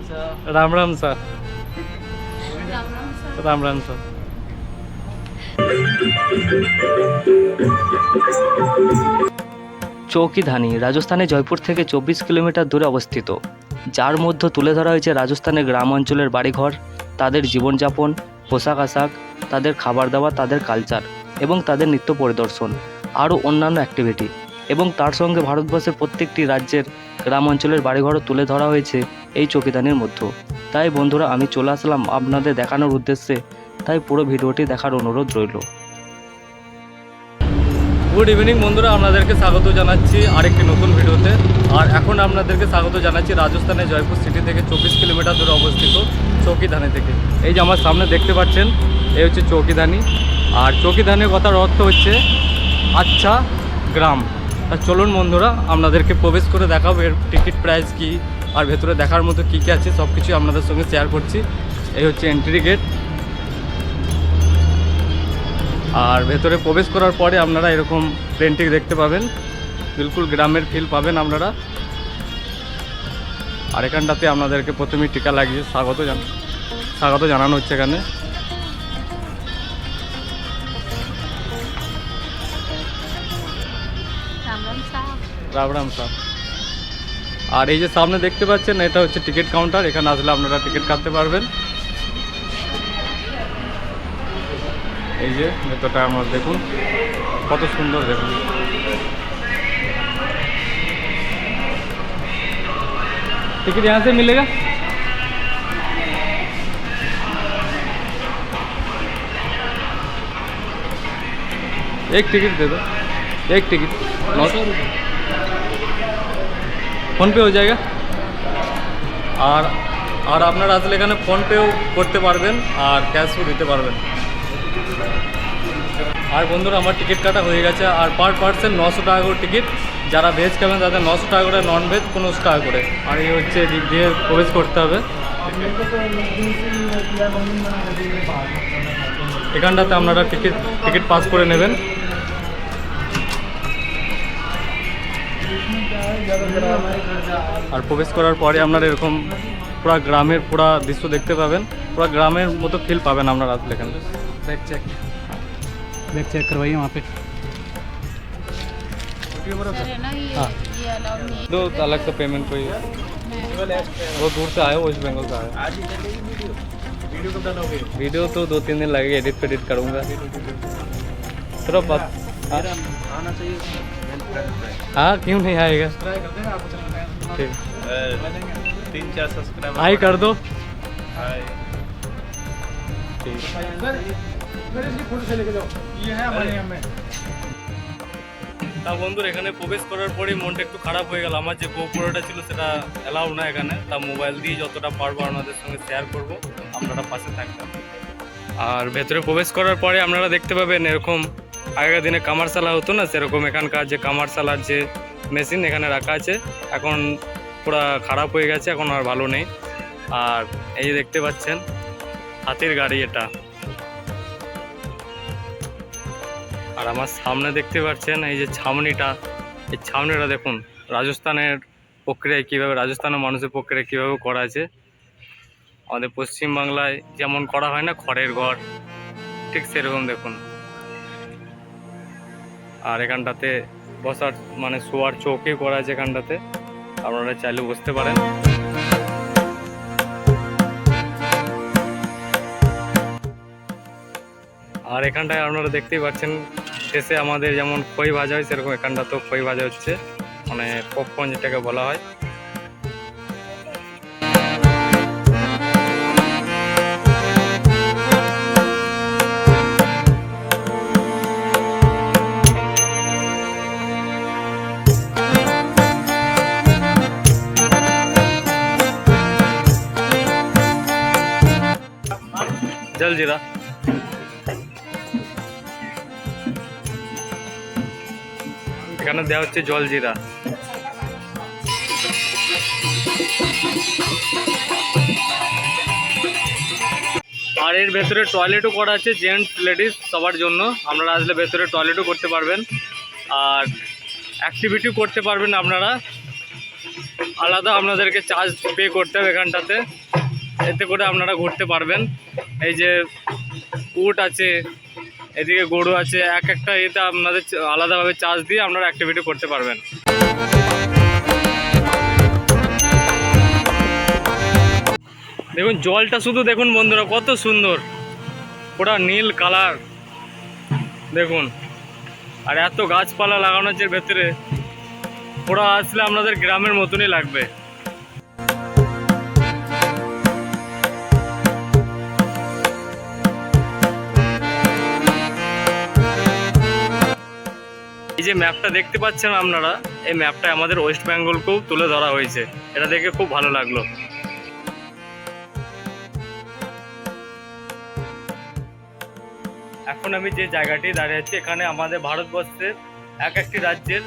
Ram Ram sir. Ram Ram sir. চৌকিধানি রাজস্থানে জয়পুর থেকে 24 kilometre দূরে অবস্থিত, যার মধ্যে তুলে ধরা হয়েছে রাজস্থানের গ্রাম অঞ্চলের বাড়িঘর, তাদের জীবনযাপন, পোশাক আশাক, তাদের খাবার দাবার, তাদের কালচার এবং তাদের নৃত্য পরিদর্শন, আরও অন্যান্য অ্যাক্টিভিটি, এবং তার সঙ্গে ভারতবর্ষের প্রত্যেকটি রাজ্যের গ্রাম অঞ্চলের বাড়িঘরও তুলে ধরা হয়েছে এই চৌকিধানির মধ্যে। তাই বন্ধুরা আমি চলে আসলাম আপনাদের দেখানোর উদ্দেশ্যে, তাই পুরো ভিডিওটি দেখার অনুরোধ রইল। গুড ইভিনিং বন্ধুরা, আপনাদেরকে স্বাগত জানাচ্ছি আরেকটি নতুন ভিডিওতে। আর এখন আপনাদেরকে স্বাগত জানাচ্ছি রাজস্থানের জয়পুর সিটি থেকে 24 কিলোমিটার দূরে অবস্থিত চৌকিধানি থেকে। এই যে আমার সামনে দেখতে পাচ্ছেন, এই হচ্ছে চৌকিধানি। আর চৌকিধানির কথার অর্থ হচ্ছে আচ্ছা গ্রাম। আর চলুন বন্ধুরা আপনাদেরকে প্রবেশ করে দেখাবো এর টিকিট প্রাইস কী, আর ভেতরে দেখার মতো কী কী আছে সব কিছু আপনাদের সঙ্গে শেয়ার করছি। এই হচ্ছে এন্ট্রি গেট। আর ভেতরে প্রবেশ করার পরে আপনারা এরকম প্লেনটি দেখতে পাবেন, বিলকুল গ্রামের ফিল পাবেন আপনারা। আর এখানটাতে আপনাদেরকে প্রথমেই টিকা লাগিয়ে স্বাগত জানানো হচ্ছে এখানে। রাম রাম সাহেব। আর এই যে সামনে দেখতে পাচ্ছেন, এটা হচ্ছে টিকিট কাউন্টার। এখানে আসলে আপনারা টিকিট কাটতে পারবেন। এই যে ভেতরটা আমার দেখুন কত সুন্দর, দেখুন। टिकट यहाँ से मिलेगा? एक टिकट दे दो, एक टिकट 900 रुपये। फोन पे हो जाएगा। আর আপনারা আসলে এখানে ফোনপেও করতে পারবেন আর ক্যাশও দিতে পারবেন। আর বন্ধুরা আমার টিকিট কাটা হয়ে গেছে। আর পার পার্সন 900 টাকা করে টিকিট। যারা ভেজ খাবেন তাদের 900 টাকা করে, নন ভেজ 15 টাকা করে। আর এই হচ্ছে দিক দিয়ে প্রবেশ করতে হবে। এখানটাতে আপনারা টিকিট পাস করে নেবেন। আর প্রবেশ করার পরে আপনারা এরকম পুরো গ্রামের পুরো দৃশ্য দেখতে পাবেন, পুরো গ্রামের মতো ফিল পাবেন আপনারা আসলে এখানে। बैग चेक करवाइए वहाँ पे। हाँ, दो अलग से पेमेंट कोई, वो दूर से आए, वेस्ट बंगाल से आए। वीडियो तो 2-3 दिन लगेगा, एडिट करूँगा थोड़ा बात। आना चाहिए। हाँ क्यों नहीं आएगा, ठीक 3-4 सब्सक्राइबर हाई कर दो। हाय ठीक। তা বন্ধুরা এখানে প্রবেশ করার পরে মনটা একটু খারাপ হয়ে গেল। আমার যে গোপুরটা ছিল সেটা অ্যালাউ না এখানে। তা মোবাইল দিয়ে যতটা পারবো আপনাদের সঙ্গে শেয়ার করব, আপনারা পাশে থাকবেন। আর ভেতরে প্রবেশ করার পরে আপনারা দেখতে পাবেন এরকম আগেকার দিনে কামারশালা হতো না, সেরকম এখানকার যে কামারশালার যে মেশিন এখানে রাখা আছে, এখন পুরো খারাপ হয়ে গেছে, এখন আর ভালো নেই। আর এই যে দেখতে পাচ্ছেন হাতির গাড়ি এটা। আর আমার সামনে দেখতে পাচ্ছেন এই যে ছাউনিটা, এই ছাউনিটা দেখুন রাজস্থানের প্রক্রিয়ায় কীভাবে, রাজস্থানের মানুষের প্রক্রিয়ায় কীভাবে করা আছে। আমাদের পশ্চিমবাংলায় যেমন করা হয় না খড়ের ঘর, ঠিক সেরকম দেখুন। আর এখানটাতে বসার মানে শোয়ার চৌকি করা আছে এখানটাতে, আপনারা চাইলে বসতে পারেন। আর এখানটায় আপনারা দেখতেই পাচ্ছেন শেষে আমাদের যেমন খই ভাজা হয়, সেরকম এখানটা তো খই ভাজা হচ্ছে, মানে পপকর্ন যেটাকে বলা হয়। জলজিরা এখানে দেওয়া হচ্ছে জলজিরা। আর এর ভেতরে টয়লেটও করা আছে, জেন্টস লেডিস সবার জন্য। আপনারা আসলে ভেতরে টয়লেটও করতে পারবেন আর অ্যাক্টিভিটিও করতে পারবেন আপনারা। আলাদা আপনাদেরকে চার্জ পে করতে হবে এখানটাতে, এতে করে আপনারা ঘুরতে পারবেন। এই যে উট আছে, এদিকে গরু আছে, এক একটা এতে আপনাদের আলাদাভাবে চার্জ দিয়ে আপনারা অ্যাক্টিভিটি করতে পারবেন। দেখুন জলটা শুধু দেখুন বন্ধুরা কত সুন্দর, পুরা নীল কালার দেখুন। আর এত গাছপালা লাগানো আছে ভেতরে, পুরো আসলে আপনাদের গ্রামের মতনই লাগবে। এই যে ম্যাপটা দেখতে পাচ্ছেন আপনারা, এই ম্যাপটা আমাদের ওয়েস্ট বেঙ্গলকেও তুলে ধরা হয়েছে, এটা দেখে খুব ভালো লাগলো। এখন আমি যে জায়গাটি দাঁড়িয়ে আছি, এখানে আমাদের ভারতবর্ষের এক একটি রাজ্যের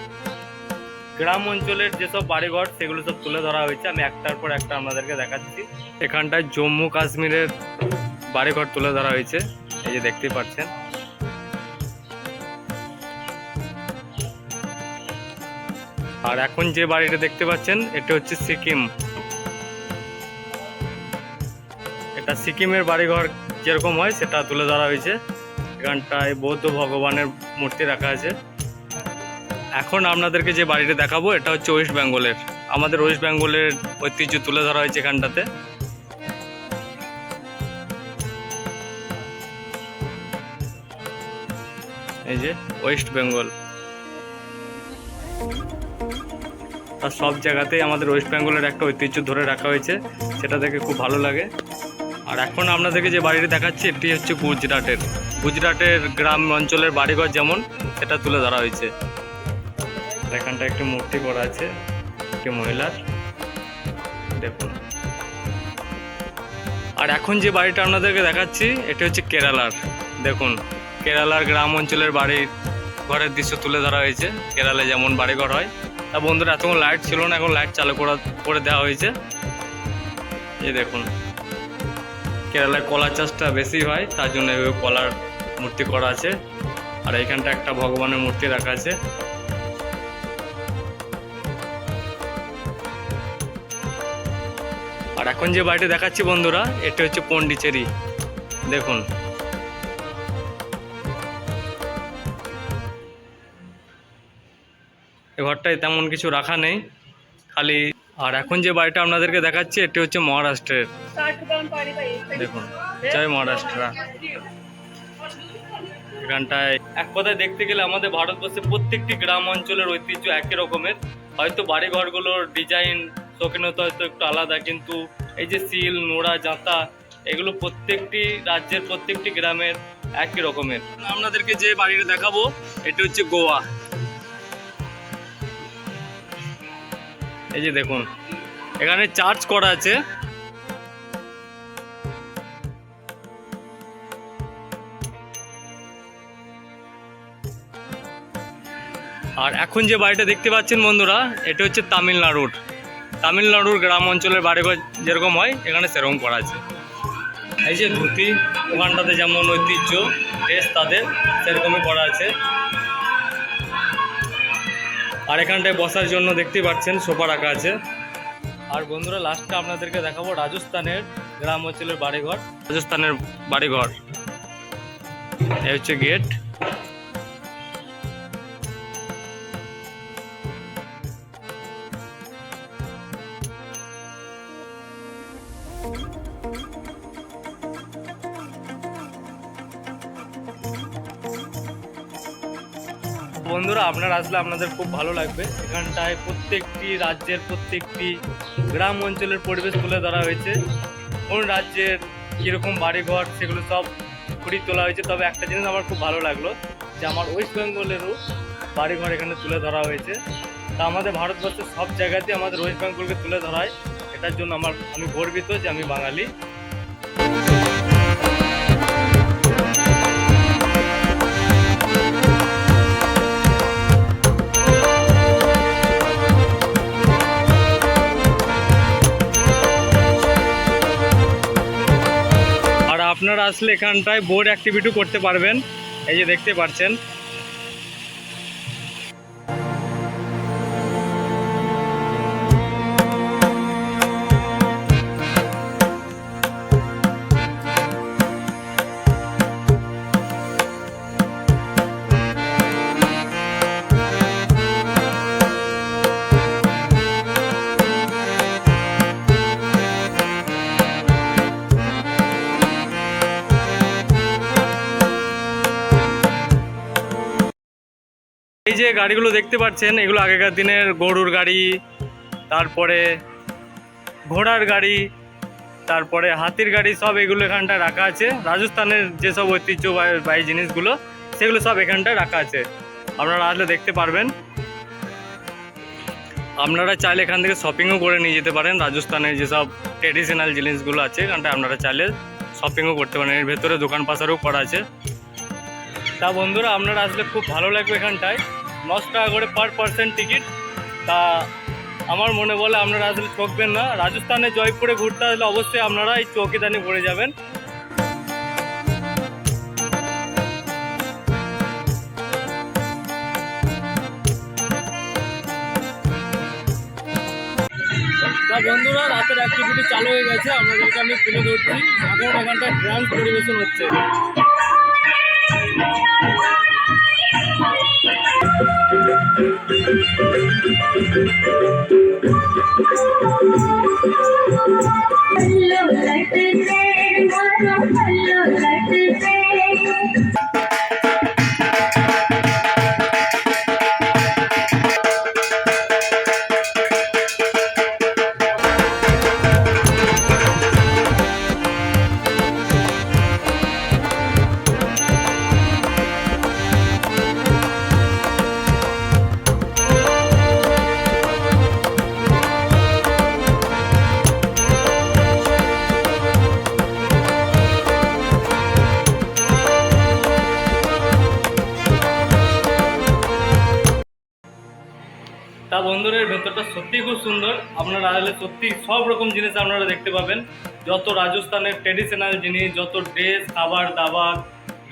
গ্রাম অঞ্চলের যেসব বাড়িঘর সেগুলো সব তুলে ধরা হয়েছে। আমি একটার পর একটা আপনাদেরকে দেখাচ্ছি। এখানটায় জম্মু কাশ্মীরের বাড়িঘর তুলে ধরা হয়েছে, এই যে দেখতেই পাচ্ছেন। আর এখন যে বাড়িটা দেখতে পাচ্ছেন এটা হচ্ছে সিকিম। এটা সিকিমের বাড়িঘর যেরকম হয় সেটা তুলে ধরা হয়েছে। এখানটায় বৌদ্ধ ভগবানের মূর্তি রাখা আছে। এখন আপনাদেরকে যে বাড়িটা দেখাবো এটা হচ্ছে ওয়েস্ট বেঙ্গলের, আমাদের ওয়েস্ট বেঙ্গলের ঐতিহ্য তুলে ধরা হয়েছে এখানটাতে। এই যে ওয়েস্ট বেঙ্গল, আর সব জায়গাতেই আমাদের ওয়েস্ট বেঙ্গলের একটা ঐতিহ্য ধরে রাখা হয়েছে, সেটা দেখে খুব ভালো লাগে। আর এখন আপনাদেরকে যে বাড়িটি দেখাচ্ছি এটি হচ্ছে গুজরাটের গ্রাম অঞ্চলের বাড়িঘর যেমন সেটা তুলে ধরা হয়েছে। এখানটা একটি মূর্তি করা আছে একটি মহিলার, দেখুন। আর এখন যে বাড়িটা আপনাদেরকে দেখাচ্ছি এটি হচ্ছে কেরালার। দেখুন কেরালার গ্রাম অঞ্চলের বাড়ির ঘরের দৃশ্য তুলে ধরা হয়েছে, কেরালায় যেমন বাড়িঘর হয়। তা বন্ধুরা এতক্ষণ লাইট ছিল না, এখন লাইট চালু করে দেওয়া হয়েছে। এই দেখুন কেরালায় কলা চাষটা বেশি হয়, তার জন্য কলার মূর্তি করা আছে। আর এইখানটা একটা ভগবানের মূর্তি রাখা আছে। আর এখন যে বাড়িটা দেখাচ্ছি বন্ধুরা এটা হচ্ছে পন্ডিচেরি। দেখুন এই ঘরটায় তেমন কিছু রাখা নেই খালি। আর এখন যে বাড়িটা আপনাদেরকে দেখাচ্ছি এটি হচ্ছে মহারাষ্ট্রের। দেখুন জয় মহারাষ্ট্র। এখানটায় এক কথায় দেখতে গেলে আমাদের ভারতবর্ষের প্রত্যেকটি গ্রাম অঞ্চলের ঐতিহ্য একই রকমের, হয়তো বাড়িঘরগুলোর ডিজাইন শৌখিনতা হয়তো একটু আলাদা, কিন্তু এই যে সিল নোড়া জাঁতা এগুলো প্রত্যেকটি রাজ্যের প্রত্যেকটি গ্রামের একই রকমের। আপনাদেরকে যে বাড়িটা দেখাবো এটা হচ্ছে গোয়া। এই যে দেখুন এখানে চার্চ করা আছে। আর এখন যে বাড়িটা দেখতে পাচ্ছেন বন্ধুরা এটা হচ্ছে তামিলনাড়ুর গ্রাম অঞ্চলের বাড়িঘর যেরকম হয় এখানে সেরকম করা আছে। এই যে ধুতি, ওখানটাতে যেমন ঐতিহ্য ড্রেস তাদের সেরকমই করা আছে। আর এখানটায় বসার জন্য দেখতেই পাচ্ছেন সোফা রাখা আছে। আর বন্ধুরা লাস্টে আপনাদেরকে দেখাবো রাজস্থানের গ্রাম অঞ্চলের বাড়িঘর। এই হচ্ছে গেট। বন্ধুরা আপনারা আসলে আপনাদের খুব ভালো লাগবে। এখানটায় প্রত্যেকটি রাজ্যের প্রত্যেকটি গ্রাম অঞ্চলের পরিবেশ তুলে ধরা হয়েছে, কোন রাজ্যের কীরকম বাড়িঘর সেগুলো সব ফুটিয়ে তোলা হয়েছে। তবে একটা জিনিস আমার খুব ভালো লাগলো যে আমার ওয়েস্ট বেঙ্গলেরও বাড়িঘর এখানে তুলে ধরা হয়েছে। তা আমাদের ভারতবর্ষের সব জায়গাতে আমাদের ওয়েস্ট বেঙ্গলকে তুলে ধরা হয়, এটার জন্য আমি গর্বিত যে আমি বাঙালি। আপনারা আসলে এখানটায় বোর্ড অ্যাক্টিভিটি করতে পারবেন, এই যে দেখতে পাচ্ছেন। যে গাড়িগুলো দেখতে পাচ্ছেন এগুলো আগেকার দিনের গরুর গাড়ি, তারপরে ঘোড়ার গাড়ি, তারপরে হাতির গাড়ি, সব এগুলো এখানটায় রাখা আছে। রাজস্থানের যেসব ঐতিহ্যবাহী জিনিসগুলো সেগুলো সব এখানটায় রাখা আছে, আপনারা আসলে দেখতে পারবেন। আপনারা চাইলে এখান থেকে শপিংও করে নিয়ে যেতে পারেন। রাজস্থানের যেসব ট্রেডিশনাল জিনিসগুলো আছে এখানটায় আপনারা চাইলে শপিংও করতে পারেন। এর ভেতরে দোকান পাশারও করা আছে। তা বন্ধুরা, আপনারা আসলে খুব ভালো লাগবে। এখানটায় 9 টাকা করে পার পার্সন টিকিট। তা আমার মনে বলে আপনারা আসলে ঠকবেন না। রাজস্থানে জয়পুরে ঘুরতে আসলে অবশ্যই আপনারা এই চৌকিদানি ঘুরে যাবেন। তা বন্ধুরা, রাতের অ্যাক্টিভিটি চালু হয়ে গেছে, আপনাদেরকে আমি তুলে ধরছি। এখন এখানটায় ড্যান্স পরিবেশন হচ্ছে। তা বন্ধুরা, ভেতরটা সত্যিই খুব সুন্দর। আপনারা আসলে সত্যি সব রকম জিনিস আপনারা দেখতে পাবেন। যত রাজস্থানের ট্রেডিশনাল জিনিস, যত ড্রেস, খাবার দাবার,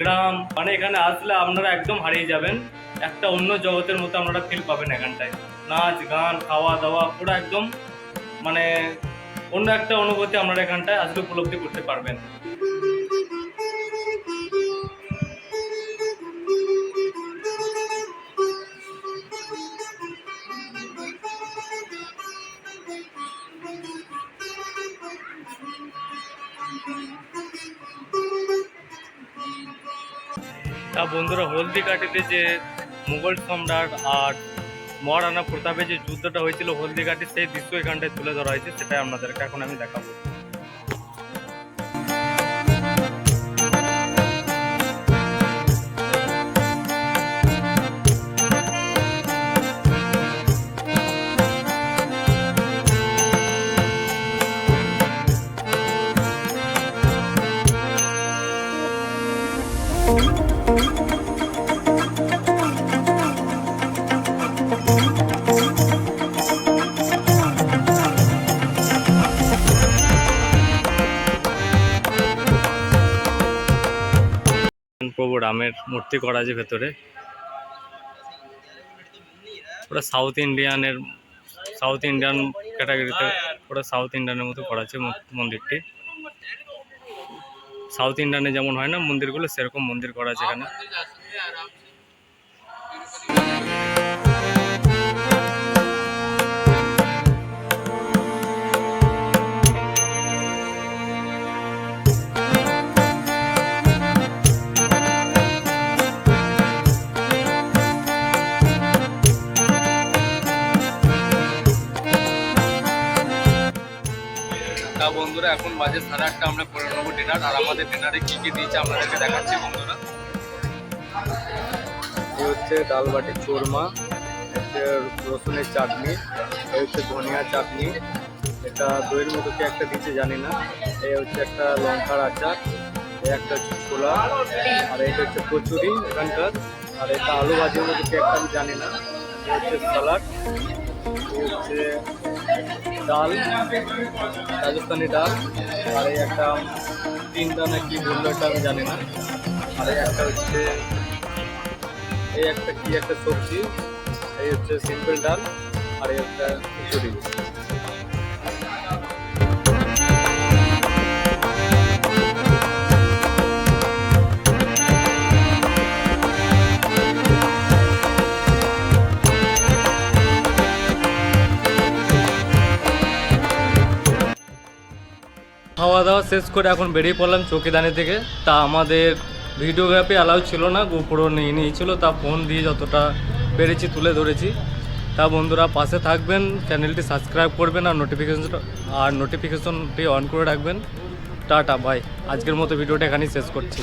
গ্রাম, মানে এখানে আসলে আপনারা একদম হারিয়ে যাবেন। একটা অন্য জগতের মতো আপনারা ফিল পাবেন এখানটায়। নাচ গান, খাওয়া দাওয়া পুরো একদম মানে অন্য একটা অনুভূতি আপনারা এখানটায় আসলে উপলব্ধি করতে পারবেন। তা বন্ধুরা, হলদিঘাটিতে যে মুঘল সম্রাট আর মহারানা প্রতাপের যে যুদ্ধটা হয়েছিল হলদিঘাটি, সেই দৃশ্য এখানটায় তুলে ধরা হয়েছে, সেটাই আপনাদেরকে এখন আমি দেখাবো। প্রভু রামের মূর্তি করা আছে ভেতরে। ওটা সাউথ ইন্ডিয়ান ক্যাটাগরিতে, ওটা সাউথ ইন্ডিয়ানের মতো করা আছে মন্দিরটি। সাউথ ইন্ডিয়ানে যেমন হয় না মন্দিরগুলো, সেরকম মন্দির করা আছে এখানে। তা বন্ধুরা, এখন বাজে 8:30, আমরা করে নেবো ডিনার। আর আমাদের ডিনারে কী কী দিয়েছে আপনাদেরকে দেখাচ্ছি বন্ধুরা। এই হচ্ছে ডাল বাটি চোরমা, হচ্ছে রসুনের চাটনি, এই হচ্ছে ধনিয়া চাটনি, এটা দইয়ের মতো কি একটা দিচ্ছে জানি না, এই হচ্ছে একটা লঙ্কার আচার, এই একটা হচ্ছে ছোলা, আর এটা হচ্ছে কচুরি এখানকার, আর এটা আলু ভাজির মতো কি একটা আমি জানি না, এই হচ্ছে স্যালাড, এই হচ্ছে ডাল, রাজস্থানি ডাল, আর এই একটা তিনটা না কি বললো এটা আমি জানি না, আর এই একটা হচ্ছে এই একটা কি একটা সবজি, এই হচ্ছে সিম্পল ডাল, আর এই একটা খিচুড়ি। খাওয়া দাওয়া শেষ করে এখন বেরিয়ে পড়লাম চৌকিদানি থেকে। তা আমাদের ভিডিওগ্রাফি অ্যালাউ ছিল না, গোপ্রো নিয়ে নিয়েছিল, তা ফোন দিয়ে যতটা পেরেছি তুলে ধরেছি। তা বন্ধুরা পাশে থাকবেন, চ্যানেলটি সাবস্ক্রাইব করবেন আর নোটিফিকেশনটি অন করে রাখবেন। টাটা বাই, আজকের মতো ভিডিওটা এখানেই শেষ করছি।